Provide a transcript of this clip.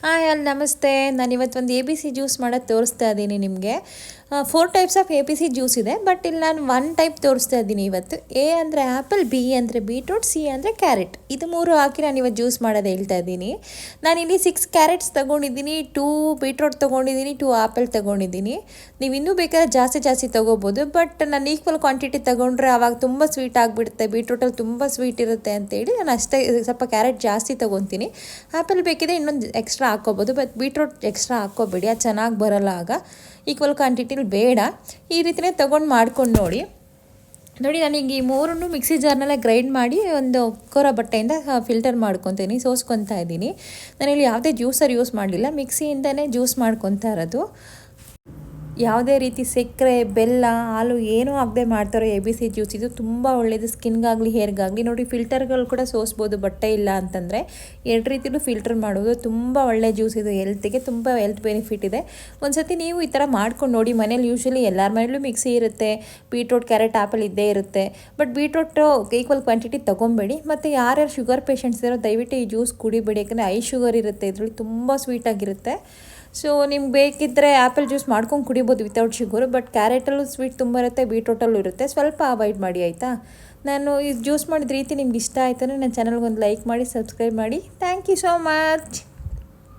Hi all ನಮಸ್ತೆ. ನಾನಿವತ್ತು ಒಂದು ABC ಜ್ಯೂಸ್ ಮಾಡೋದು ತೋರಿಸ್ತಾ ಇದ್ದೀನಿ ನಿಮಗೆ. 4 ಟೈಪ್ಸ್ ಆಫ್ ABC ಜ್ಯೂಸ್ ಇದೆ, ಬಟ್ ಇಲ್ಲಿ ನಾನು 1 ಟೈಪ್ ತೋರಿಸ್ತಾ ಇದ್ದೀನಿ ಇವತ್ತು. A ಅಂದರೆ ಆ್ಯಪಲ್, B ಅಂದರೆ ಬೀಟ್ರೂಟ್, C ಅಂದರೆ ಕ್ಯಾರೆಟ್. ಇದು 3 ಹಾಕಿ ನಾನು ಇವತ್ತು ಜ್ಯೂಸ್ ಮಾಡೋದು ಹೇಳ್ತಾ ಇದ್ದೀನಿ. ನಾನಿಲ್ಲಿ 6 ಕ್ಯಾರೆಟ್ಸ್ ತೊಗೊಂಡಿದ್ದೀನಿ, 2 ಬೀಟ್ರೂಟ್ ತೊಗೊಂಡಿದ್ದೀನಿ, 2 ಆ್ಯಪಲ್ ತೊಗೊಂಡಿದ್ದೀನಿ. ನೀವು ಇನ್ನೂ ಬೇಕಾದ್ರೆ ಜಾಸ್ತಿ ತೊಗೋಬೋದು, ಬಟ್ ನಾನು ಈಕ್ವಲ್ ಕ್ವಾಂಟಿಟಿ ತೊಗೊಂಡ್ರೆ ಆವಾಗ ತುಂಬ ಸ್ವೀಟ್ ಆಗಿಬಿಡುತ್ತೆ. ಬೀಟ್ರೂಟಲ್ಲಿ ತುಂಬ ಸ್ವೀಟ್ ಇರುತ್ತೆ ಅಂತೇಳಿ ನಾನು ಅಷ್ಟೇ ಸ್ವಲ್ಪ ಕ್ಯಾರೆಟ್ ಜಾಸ್ತಿ ತೊಗೊತೀನಿ. ಆ್ಯಪಲ್ ಬೇಕಿದ್ರೆ ಇನ್ನೊಂದು ಎಕ್ಸ್ಟ್ರಾ ಹಾಕ್ಕೋಬೋದು, ಬಟ್ ಬೀಟ್ರೂಟ್ ಎಕ್ಸ್ಟ್ರಾ ಹಾಕ್ಕೋಬೇಡಿ, ಅದು ಚೆನ್ನಾಗಿ ಬರೋಲ್ಲ. ಆಗ ಈಕ್ವಲ್ ಕ್ವಾಂಟಿಟಿಲಿ ಬೇಡ. ಈ ರೀತಿಯೇ ತೊಗೊಂಡು ಮಾಡ್ಕೊಂಡು ನೋಡಿ. ನನಗೆ ಈ 3 ಮಿಕ್ಸಿ ಜಾರ್ನೆಲ್ಲ ಗ್ರೈಂಡ್ ಮಾಡಿ ಒಂದು ಕೊರ ಬಟ್ಟೆಯಿಂದ ಫಿಲ್ಟರ್ ಮಾಡ್ಕೊತೀನಿ, ಸೋಸ್ಕೊತಾ ಇದ್ದೀನಿ. ನಾನಿಲ್ಲಿ ಯಾವುದೇ ಜ್ಯೂಸರ್ ಯೂಸ್ ಮಾಡಲಿಲ್ಲ, ಮಿಕ್ಸಿಯಿಂದನೇ ಜ್ಯೂಸ್ ಮಾಡ್ಕೊತಾ ಇರೋದು. ಯಾವುದೇ ರೀತಿ ಸಕ್ಕರೆ, ಬೆಲ್ಲ, ಹಾಲು ಏನೂ ಆಗದೆ ಮಾಡ್ತಾರೋ ABC ಜ್ಯೂಸ್. ಇದು ತುಂಬ ಒಳ್ಳೆಯದು ಸ್ಕಿನ್ಗಾಗಲಿ ಹೇರ್ಗಾಗಲಿ. ನೋಡಿ, ಫಿಲ್ಟರ್ಗಳು ಕೂಡ ಸೋಸ್ಬೋದು ಬಟ್ಟೆ ಇಲ್ಲ ಅಂತಂದರೆ. 2 ರೀತಿಯೂ ಫಿಲ್ಟರ್ ಮಾಡೋದು ತುಂಬ ಒಳ್ಳೆಯ ಜ್ಯೂಸ್. ಇದು ಹೆಲ್ತಿಗೆ ತುಂಬ ಹೆಲ್ತ್ ಬೆನಿಫಿಟ್ ಇದೆ. ಒಂದು ಸತಿ ನೀವು ಈ ಥರ ಮಾಡ್ಕೊಂಡು ನೋಡಿ. ಮನೇಲಿ ಯೂಶ್ವಲಿ ಎಲ್ಲರ ಮನೇಲೂ ಮಿಕ್ಸಿ ಇರುತ್ತೆ, ಬೀಟ್ರೂಟ್, ಕ್ಯಾರೆಟ್, ಆ್ಯಪಲ್ ಇದ್ದೇ ಇರುತ್ತೆ. ಬಟ್ ಬೀಟ್ರೂಟು ಈಕ್ವಲ್ ಕ್ವಾಂಟಿಟಿ ತೊಗೊಬೇಡಿ. ಮತ್ತು ಯಾರ್ಯಾರು ಶುಗರ್ ಪೇಷಂಟ್ಸ್ ಇರೋ ದಯವಿಟ್ಟು ಈ ಜ್ಯೂಸ್ ಕುಡಿಬೇಡಿ, ಯಾಕಂದರೆ ಐ ಶುಗರ್ ಇರುತ್ತೆ ಇದರಲ್ಲಿ, ತುಂಬ ಸ್ವೀಟಾಗಿರುತ್ತೆ. ಸೊ ನಿಮ್ಗೆ ಬೇಕಿದ್ದರೆ ಆ್ಯಪಲ್ ಜ್ಯೂಸ್ ಮಾಡ್ಕೊಂಡು ಕುಡಿಬೋದು ವಿತೌಟ್ ಶುಗರು. ಬಟ್ ಕ್ಯಾರೆಟಲ್ಲೂ ಸ್ವೀಟ್ ತುಂಬ ಇರುತ್ತೆ, ಬೀಟ್ರೂಟಲ್ಲೂ ಇರುತ್ತೆ. ಸ್ವಲ್ಪ ಅವಾಯ್ಡ್ ಮಾಡಿ ಆಯಿತಾ. ನಾನು ಈ ಜ್ಯೂಸ್ ಮಾಡಿದ ರೀತಿ ನಿಮ್ಗೆ ಇಷ್ಟ ಆಯ್ತು ಅಂದರೆ ನನ್ನ ಚಾನಲ್ಗೆ ಒಂದು ಲೈಕ್ ಮಾಡಿ, ಸಬ್ಸ್ಕ್ರೈಬ್ ಮಾಡಿ. Thank you so much.